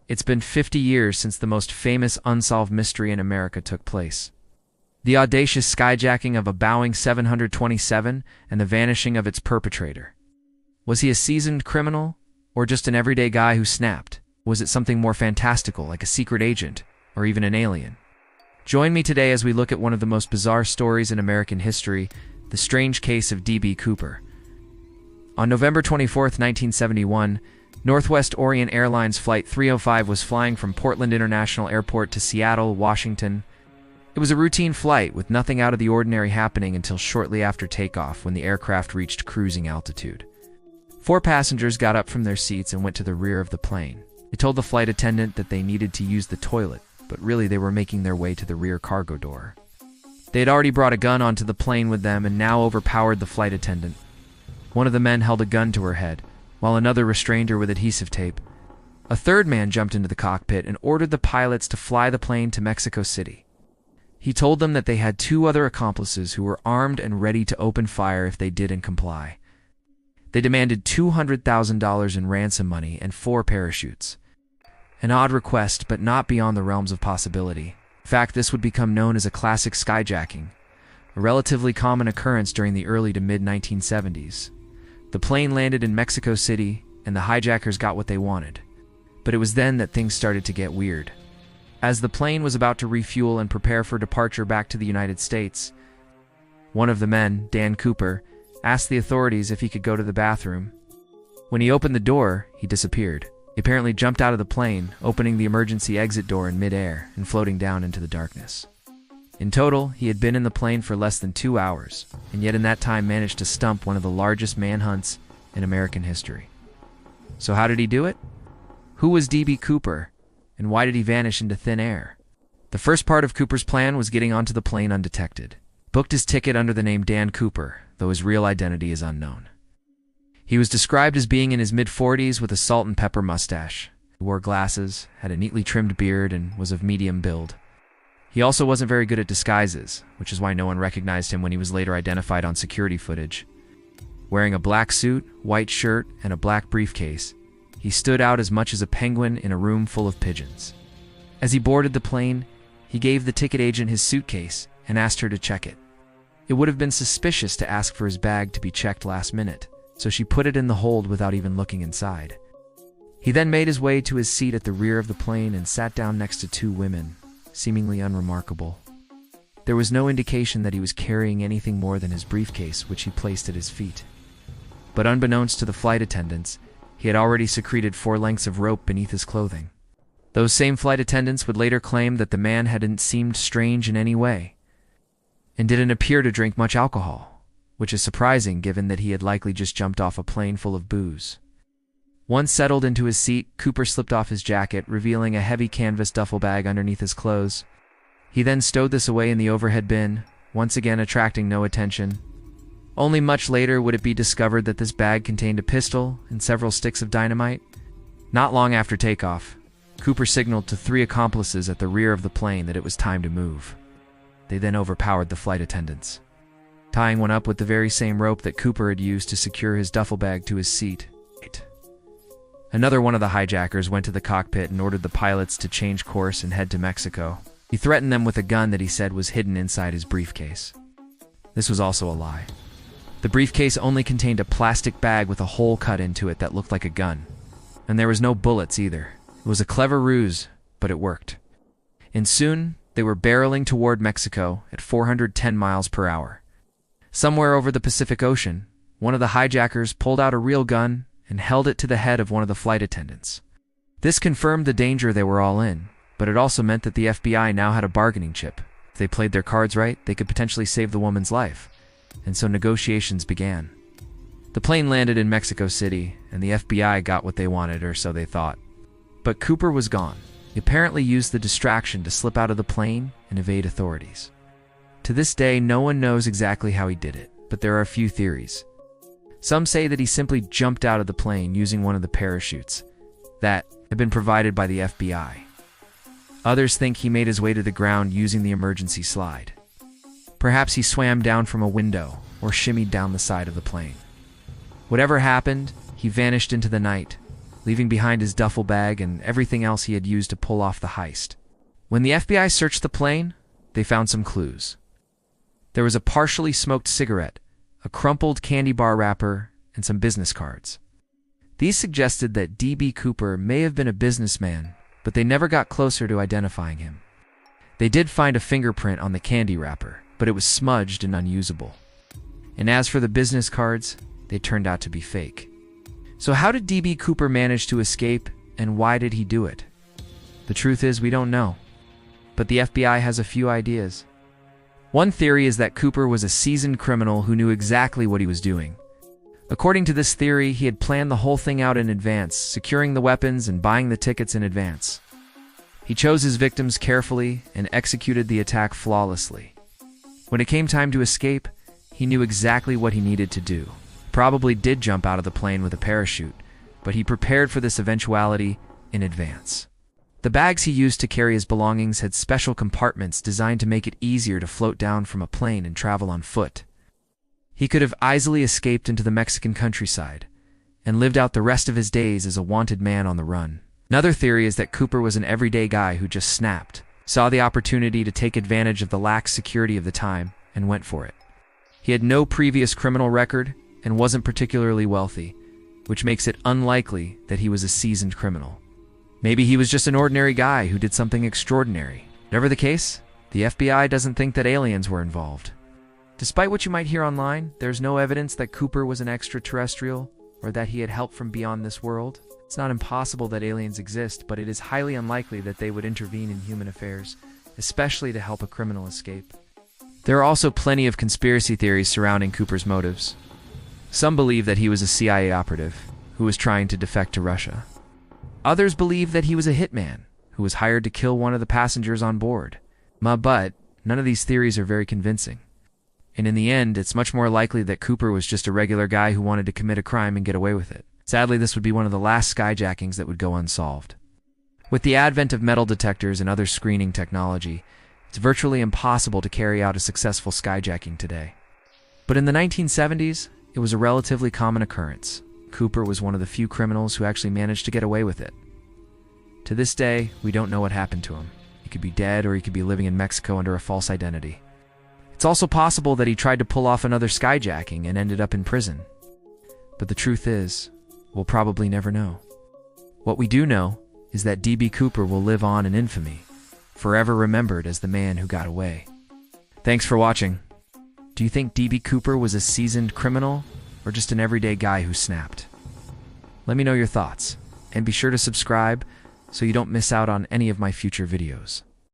It's been 50 years since the most famous unsolved mystery in America took place. The audacious skyjacking of a Boeing 727 and the vanishing of its perpetrator. Was he a seasoned criminal, or just an everyday guy who snapped? Was it something more fantastical, like a secret agent, or even an alien? Join me today as we look at one of the most bizarre stories in American history, the strange case of D.B. Cooper. On November 24, 1971, Northwest Orient Airlines Flight 305 was flying from Portland International Airport to Seattle, Washington. It was a routine flight with nothing out of the ordinary happening until shortly after takeoff, when the aircraft reached cruising altitude. 4 passengers got up from their seats and went to the rear of the plane. They told the flight attendant that they needed to use the toilet, but really they were making their way to the rear cargo door. They had already brought a gun onto the plane with them and now overpowered the flight attendant. One of the men held a gun to her head, while another restrained her with adhesive tape. A third man jumped into the cockpit and ordered the pilots to fly the plane to Mexico City. He told them that they had 2 other accomplices who were armed and ready to open fire if they didn't comply. They demanded $200,000 in ransom money and 4 parachutes. An odd request, but not beyond the realms of possibility. In fact, this would become known as a classic skyjacking, a relatively common occurrence during the early to mid-1970s. The plane landed in Mexico City, and the hijackers got what they wanted. But it was then that things started to get weird. As the plane was about to refuel and prepare for departure back to the United States, one of the men, Dan Cooper, asked the authorities if he could go to the bathroom. When he opened the door, he disappeared. He apparently jumped out of the plane, opening the emergency exit door in midair and floating down into the darkness. In total, he had been in the plane for less than 2 hours, and yet in that time managed to stump one of the largest manhunts in American history. So how did he do it? Who was D.B. Cooper, and why did he vanish into thin air? The first part of Cooper's plan was getting onto the plane undetected. Booked his ticket under the name Dan Cooper, though his real identity is unknown. He was described as being in his mid-40s with a salt and pepper mustache. He wore glasses, had a neatly trimmed beard, and was of medium build. He also wasn't very good at disguises, which is why no one recognized him when he was later identified on security footage. Wearing a black suit, white shirt, and a black briefcase, he stood out as much as a penguin in a room full of pigeons. As he boarded the plane, he gave the ticket agent his suitcase and asked her to check it. It would have been suspicious to ask for his bag to be checked last minute, so she put it in the hold without even looking inside. He then made his way to his seat at the rear of the plane and sat down next to 2 women, seemingly unremarkable. There was no indication that he was carrying anything more than his briefcase, which he placed at his feet. But unbeknownst to the flight attendants, he had already secreted 4 lengths of rope beneath his clothing. Those same flight attendants would later claim that the man hadn't seemed strange in any way, and didn't appear to drink much alcohol, which is surprising given that he had likely just jumped off a plane full of booze. Once settled into his seat, Cooper slipped off his jacket, revealing a heavy canvas duffel bag underneath his clothes. He then stowed this away in the overhead bin, once again attracting no attention. Only much later would it be discovered that this bag contained a pistol and several sticks of dynamite. Not long after takeoff, Cooper signaled to 3 accomplices at the rear of the plane that it was time to move. They then overpowered the flight attendants, tying one up with the very same rope that Cooper had used to secure his duffel bag to his seat. Another one of the hijackers went to the cockpit and ordered the pilots to change course and head to Mexico. He threatened them with a gun that he said was hidden inside his briefcase. This was also a lie. The briefcase only contained a plastic bag with a hole cut into it that looked like a gun. And there was no bullets either. It was a clever ruse, but it worked. And soon, they were barreling toward Mexico at 410 miles per hour. Somewhere over the Pacific Ocean, one of the hijackers pulled out a real gun and held it to the head of one of the flight attendants. This confirmed the danger they were all in, but it also meant that the FBI now had a bargaining chip. If they played their cards right, they could potentially save the woman's life, and so negotiations began. The plane landed in Mexico City, and the FBI got what they wanted, or so they thought. But Cooper was gone. He apparently used the distraction to slip out of the plane and evade authorities. To this day, no one knows exactly how he did it, but there are a few theories. Some say that he simply jumped out of the plane using one of the parachutes that had been provided by the FBI. Others think he made his way to the ground using the emergency slide. Perhaps he swam down from a window or shimmied down the side of the plane. Whatever happened, he vanished into the night, leaving behind his duffel bag and everything else he had used to pull off the heist. When the FBI searched the plane, they found some clues. There was a partially smoked cigarette, a crumpled candy bar wrapper, and some business cards. These suggested that D.B. Cooper may have been a businessman, but they never got closer to identifying him. They did find a fingerprint on the candy wrapper, but it was smudged and unusable. And as for the business cards, they turned out to be fake. So how did D.B. Cooper manage to escape, and why did he do it? The truth is, we don't know. But the FBI has a few ideas. One theory is that Cooper was a seasoned criminal who knew exactly what he was doing. According to this theory, he had planned the whole thing out in advance, securing the weapons and buying the tickets in advance. He chose his victims carefully and executed the attack flawlessly. When it came time to escape, he knew exactly what he needed to do. Probably did jump out of the plane with a parachute, but he prepared for this eventuality in advance. The bags he used to carry his belongings had special compartments designed to make it easier to float down from a plane and travel on foot. He could have easily escaped into the Mexican countryside and lived out the rest of his days as a wanted man on the run. Another theory is that Cooper was an everyday guy who just snapped, saw the opportunity to take advantage of the lax security of the time, and went for it. He had no previous criminal record and wasn't particularly wealthy, which makes it unlikely that he was a seasoned criminal. Maybe he was just an ordinary guy who did something extraordinary. Whatever the case, the FBI doesn't think that aliens were involved. Despite what you might hear online, there's no evidence that Cooper was an extraterrestrial or that he had help from beyond this world. It's not impossible that aliens exist, but it is highly unlikely that they would intervene in human affairs, especially to help a criminal escape. There are also plenty of conspiracy theories surrounding Cooper's motives. Some believe that he was a CIA operative who was trying to defect to Russia. Others believe that he was a hitman who was hired to kill one of the passengers on board. But none of these theories are very convincing. And in the end, it's much more likely that Cooper was just a regular guy who wanted to commit a crime and get away with it. Sadly, this would be one of the last skyjackings that would go unsolved. With the advent of metal detectors and other screening technology, it's virtually impossible to carry out a successful skyjacking today. But in the 1970s, it was a relatively common occurrence. Cooper was one of the few criminals who actually managed to get away with it. To this day, we don't know what happened to him. He could be dead or he could be living in Mexico under a false identity. It's also possible that he tried to pull off another skyjacking and ended up in prison. But the truth is, we'll probably never know. What we do know is that D.B. Cooper will live on in infamy, forever remembered as the man who got away. Thanks for watching. Do you think D.B. Cooper was a seasoned criminal or just an everyday guy who snapped? Let me know your thoughts, and be sure to subscribe so you don't miss out on any of my future videos.